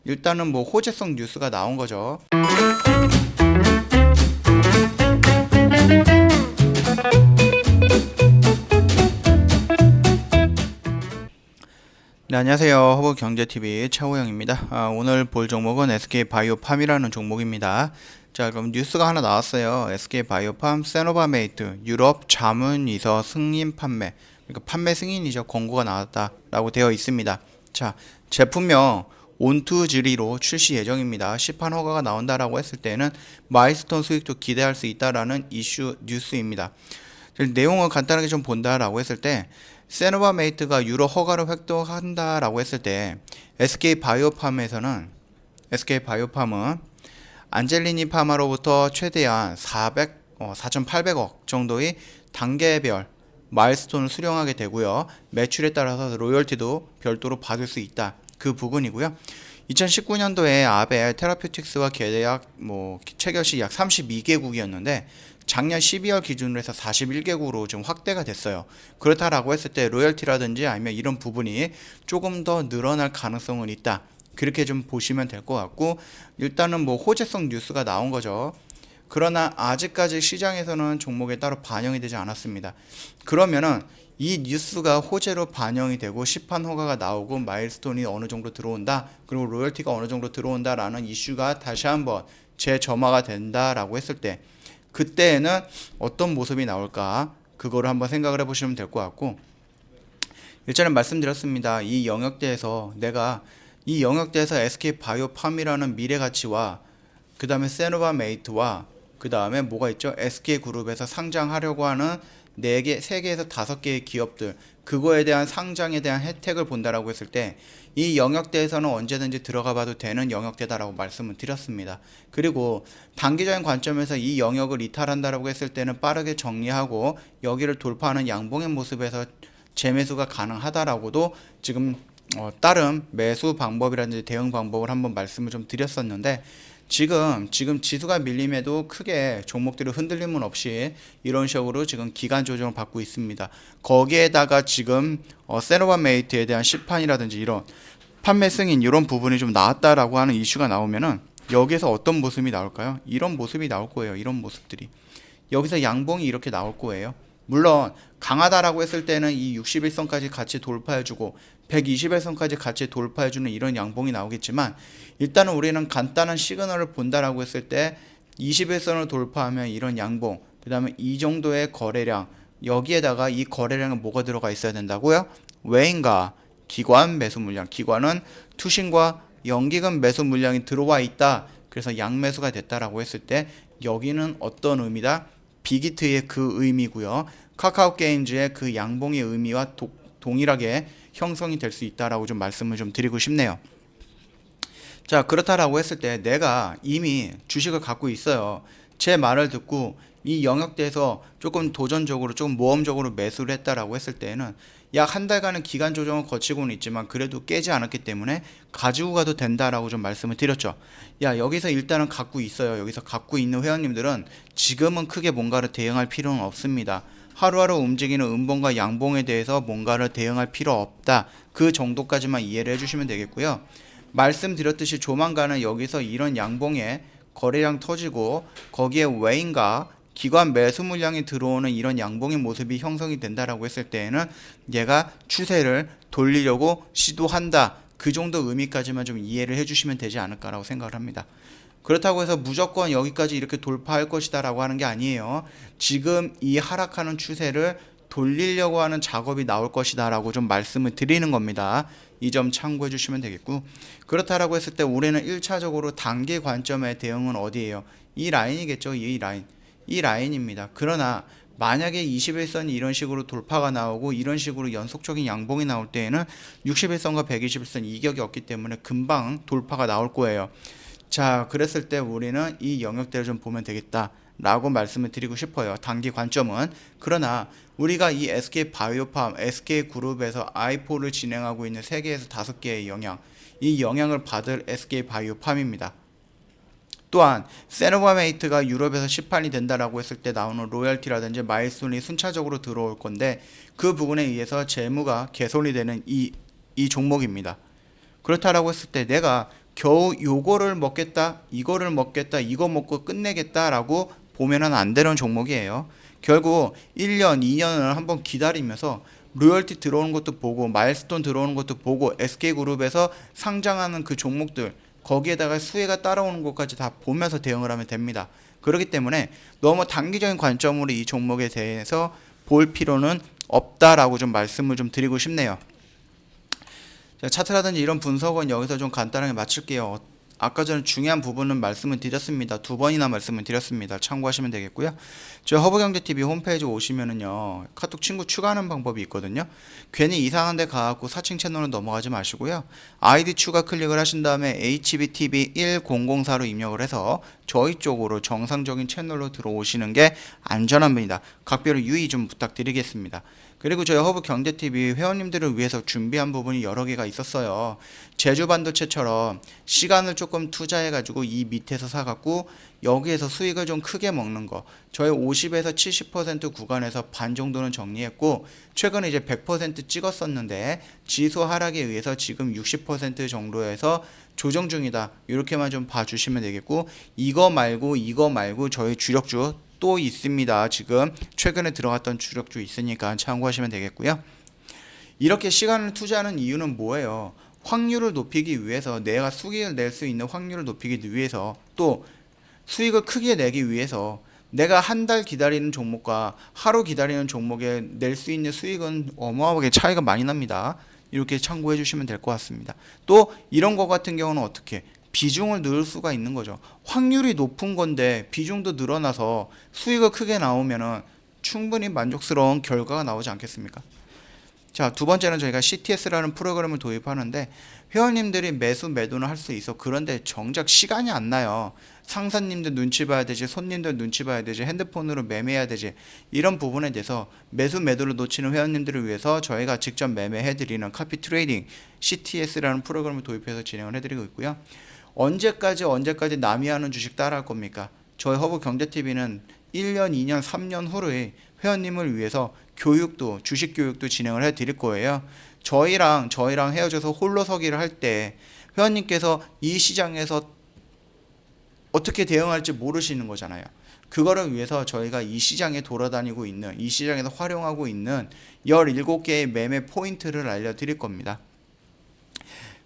일단은 뭐 호재성 뉴스가 나온 거죠. 네, 안녕하세요. 허브경제TV 차호영입니다. 오늘 볼 종목은 SK바이오팜이라는 종목입니다. 자, 그럼 뉴스가 하나 나왔어요. SK바이오팜 세노바메이트 유럽 자문위서 승인 판매. 그러니까 판매 승인이죠. 권고가 나왔다라고 되어 있습니다. 자, 제품명 온투즈리로 출시 예정입니다. 시판 허가가 나온다라고 했을 때는 마일스톤 수익도 기대할 수 있다라는 이슈 뉴스입니다. 내용을 간단하게 좀 본다라고 했을 때 세노바메이트가 유럽 허가를 획득한다라고 했을 때 SK바이오팜은 안젤리니 파마로부터 최대한 4,800억 정도의 단계별 마일스톤을 수령하게 되고요. 매출에 따라서 로열티도 별도로 받을 수 있다. 그 부분이고요. 2019년도에 아벨 테라퓨틱스와 계약 체결시 약 32개국이었는데 작년 12월 기준으로 해서 41개국으로 지금 확대가 됐어요. 그렇다라고 했을 때 로열티라든지 아니면 이런 부분이 조금 더 늘어날 가능성은 있다. 그렇게 좀 보시면 될 것 같고, 일단은 뭐 호재성 뉴스가 나온 거죠. 그러나 아직까지 시장에서는 종목에 따로 반영이 되지 않았습니다. 그러면은 이 뉴스가 호재로 반영이 되고 시판 허가가 나오고 마일스톤이 어느 정도 들어온다, 그리고 로열티가 어느 정도 들어온다라는 이슈가 다시 한번 재점화가 된다라고 했을 때 그때에는 어떤 모습이 나올까, 그거를 한번 생각을 해보시면 될 것 같고, 일전에 말씀드렸습니다. 이 영역대에서 SK바이오팜이라는 미래가치와 그 다음에 세노바메이트와 그 다음에 뭐가 있죠? SK그룹에서 상장하려고 하는 3개에서 5개의 기업들, 그거에 대한 상장에 대한 혜택을 본다라고 했을 때 이 영역대에서는 언제든지 들어가 봐도 되는 영역대다라고 말씀을 드렸습니다. 그리고 단기적인 관점에서 이 영역을 이탈한다라고 했을 때는 빠르게 정리하고 여기를 돌파하는 양봉의 모습에서 재매수가 가능하다라고도 지금 다른 매수 방법이라든지 대응 방법을 한번 말씀을 좀 드렸었는데, 지금 지수가 밀림에도 크게 종목들이 흔들림은 없이 이런 식으로 지금 기간 조정을 받고 있습니다. 거기에다가 지금 세노바메이트에 대한 시판이라든지 이런 판매 승인 이런 부분이 좀 나왔다라고 하는 이슈가 나오면은 여기에서 어떤 모습이 나올까요? 이런 모습이 나올 거예요. 이런 모습들이 여기서 양봉이 이렇게 나올 거예요. 물론 강하다라고 했을 때는 이 61선까지 같이 돌파해주고 121선까지 같이 돌파해주는 이런 양봉이 나오겠지만, 일단은 우리는 간단한 시그널을 본다라고 했을 때 21선을 돌파하면 이런 양봉, 그 다음에 이 정도의 거래량, 여기에다가 이 거래량은 뭐가 들어가 있어야 된다고요? 외인과 기관 매수 물량, 기관은 투신과 연기금 매수 물량이 들어와 있다. 그래서 양매수가 됐다라고 했을 때 여기는 어떤 의미다? 빅히트의 그 의미고요. 카카오게임즈의 그 양봉의 의미와 동일하게 형성이 될 수 있다라고 좀 말씀을 좀 드리고 싶네요. 자, 그렇다라고 했을 때 내가 이미 주식을 갖고 있어요. 제 말을 듣고 이 영역대에서 조금 도전적으로, 조금 모험적으로 매수를 했다라고 했을 때는 약 한 달간의 기간 조정을 거치고는 있지만 그래도 깨지 않았기 때문에 가지고 가도 된다라고 좀 말씀을 드렸죠. 여기서 일단은 갖고 있어요. 여기서 갖고 있는 회원님들은 지금은 크게 뭔가를 대응할 필요는 없습니다. 하루하루 움직이는 음봉과 양봉에 대해서 뭔가를 대응할 필요 없다. 그 정도까지만 이해를 해주시면 되겠고요. 말씀드렸듯이 조만간은 여기서 이런 양봉에 거래량 터지고 거기에 외인과 기관 매수 물량이 들어오는 이런 양봉의 모습이 형성이 된다라고 했을 때에는 얘가 추세를 돌리려고 시도한다. 그 정도 의미까지만 좀 이해를 해주시면 되지 않을까라고 생각을 합니다. 그렇다고 해서 무조건 여기까지 이렇게 돌파할 것이다 라고 하는 게 아니에요. 지금 이 하락하는 추세를 돌리려고 하는 작업이 나올 것이다 라고 좀 말씀을 드리는 겁니다. 이 점 참고해 주시면 되겠고, 그렇다라고 했을 때 우리는 1차적으로 단기 관점의 대응은 어디예요? 이 라인이겠죠. 이 라인입니다. 그러나 만약에 21선이 이런 식으로 돌파가 나오고 이런 식으로 연속적인 양봉이 나올 때에는 61선과 121선 이격이 없기 때문에 금방 돌파가 나올 거예요. 자, 그랬을 때 우리는 이 영역대를 좀 보면 되겠다 라고 말씀을 드리고 싶어요. 단기 관점은. 그러나 우리가 이 SK바이오팜, SK그룹에서 I4를 진행하고 있는 3개에서 5개의 영향, 이 영향을 받을 SK바이오팜입니다. 또한 세노바메이트가 유럽에서 시판이 된다라고 했을 때 나오는 로열티라든지 마일스톤이 순차적으로 들어올 건데 그 부분에 의해서 재무가 개선이 되는 이 종목입니다. 그렇다라고 했을 때 내가 겨우 요거를 먹겠다, 이거를 먹겠다, 이거 먹고 끝내겠다라고 보면은 안 되는 종목이에요. 결국 1년, 2년을 한번 기다리면서 로열티 들어오는 것도 보고 마일스톤 들어오는 것도 보고 SK그룹에서 상장하는 그 종목들 거기에다가 수혜가 따라오는 것까지 다 보면서 대응을 하면 됩니다. 그렇기 때문에 너무 단기적인 관점으로 이 종목에 대해서 볼 필요는 없다라고 좀 말씀을 좀 드리고 싶네요. 차트라든지 이런 분석은 여기서 좀 간단하게 마칠게요. 아까 전에 중요한 부분은 말씀을 드렸습니다. 2번이나 말씀을 드렸습니다. 참고하시면 되겠고요. 저 허브경제TV 홈페이지 오시면은요, 카톡 친구 추가하는 방법이 있거든요. 괜히 이상한 데 가갖고 사칭 채널로 넘어가지 마시고요. 아이디 추가 클릭을 하신 다음에 HBTV1004로 입력을 해서 저희 쪽으로 정상적인 채널로 들어오시는 게 안전합니다. 각별로 유의 좀 부탁드리겠습니다. 그리고 저희 허브경제TV 회원님들을 위해서 준비한 부분이 여러 개가 있었어요. 제주반도체처럼 시간을 조금 투자해가지고 이 밑에서 사갖고 여기에서 수익을 좀 크게 먹는 거. 저희 50에서 70% 구간에서 반 정도는 정리했고 최근에 이제 100% 찍었었는데 지수 하락에 의해서 지금 60% 정도에서 조정 중이다. 이렇게만 좀 봐주시면 되겠고 이거 말고 저희 주력주 또 있습니다. 지금 최근에 들어갔던 주력주 있으니까 참고하시면 되겠고요. 이렇게 시간을 투자하는 이유는 뭐예요? 확률을 높이기 위해서, 내가 수익을 낼 수 있는 확률을 높이기 위해서, 또 수익을 크게 내기 위해서 내가 한 달 기다리는 종목과 하루 기다리는 종목에 낼 수 있는 수익은 어마어마하게 차이가 많이 납니다. 이렇게 참고해 주시면 될 것 같습니다. 또 이런 거 같은 경우는 어떻게? 비중을 넣을 수가 있는 거죠. 확률이 높은 건데 비중도 늘어나서 수익을 크게 나오면은 충분히 만족스러운 결과가 나오지 않겠습니까? 자, 두 번째는 저희가 CTS라는 프로그램을 도입하는데 회원님들이 매수 매도는 할 수 있어. 그런데 정작 시간이 안 나요. 상사님들 눈치 봐야 되지, 손님들 눈치 봐야 되지, 핸드폰으로 매매해야 되지. 이런 부분에 대해서 매수 매도를 놓치는 회원님들을 위해서 저희가 직접 매매해드리는 카피 트레이딩 CTS라는 프로그램을 도입해서 진행을 해드리고 있고요. 언제까지 남이 하는 주식 따라할 겁니까? 저희 허브경제TV는 1년, 2년, 3년 후에 회원님을 위해서 교육도, 주식 교육도 진행을 해드릴 거예요. 저희랑 헤어져서 홀로서기를 할 때 회원님께서 이 시장에서 어떻게 대응할지 모르시는 거잖아요. 그거를 위해서 저희가 이 시장에 돌아다니고 있는, 이 시장에서 활용하고 있는 17개의 매매 포인트를 알려드릴 겁니다.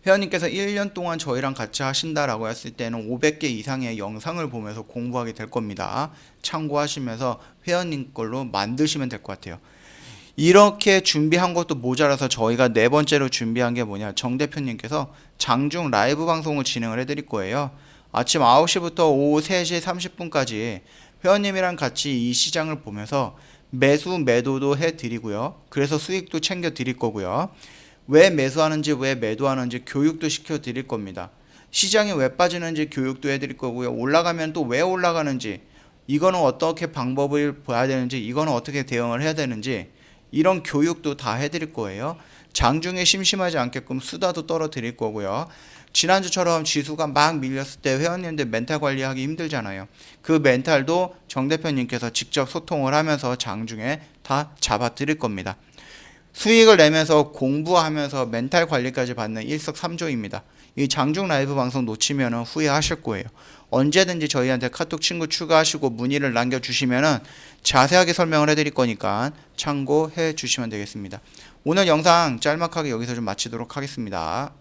회원님께서 1년 동안 저희랑 같이 하신다라고 했을 때는 500개 이상의 영상을 보면서 공부하게 될 겁니다. 참고하시면서 회원님 걸로 만드시면 될 것 같아요. 이렇게 준비한 것도 모자라서 저희가 네 번째로 준비한 게 뭐냐, 정 대표님께서 장중 라이브 방송을 진행을 해드릴 거예요. 아침 9시부터 오후 3시 30분까지 회원님이랑 같이 이 시장을 보면서 매수 매도도 해드리고요. 그래서 수익도 챙겨드릴 거고요. 왜 매수하는지 왜 매도하는지 교육도 시켜드릴 겁니다. 시장이 왜 빠지는지 교육도 해드릴 거고요. 올라가면 또 왜 올라가는지, 이거는 어떻게 방법을 봐야 되는지, 이거는 어떻게 대응을 해야 되는지, 이런 교육도 다 해드릴 거예요. 장중에 심심하지 않게끔 수다도 떨어드릴 거고요. 지난주처럼 지수가 막 밀렸을 때 회원님들 멘탈 관리하기 힘들잖아요. 그 멘탈도 정 대표님께서 직접 소통을 하면서 장중에 다 잡아드릴 겁니다. 수익을 내면서 공부하면서 멘탈 관리까지 받는 일석삼조입니다. 이 장중 라이브 방송 놓치면 후회하실 거예요. 언제든지 저희한테 카톡 친구 추가하시고 문의를 남겨주시면 자세하게 설명을 해드릴 거니까 참고해 주시면 되겠습니다. 오늘 영상 짤막하게 여기서 좀 마치도록 하겠습니다.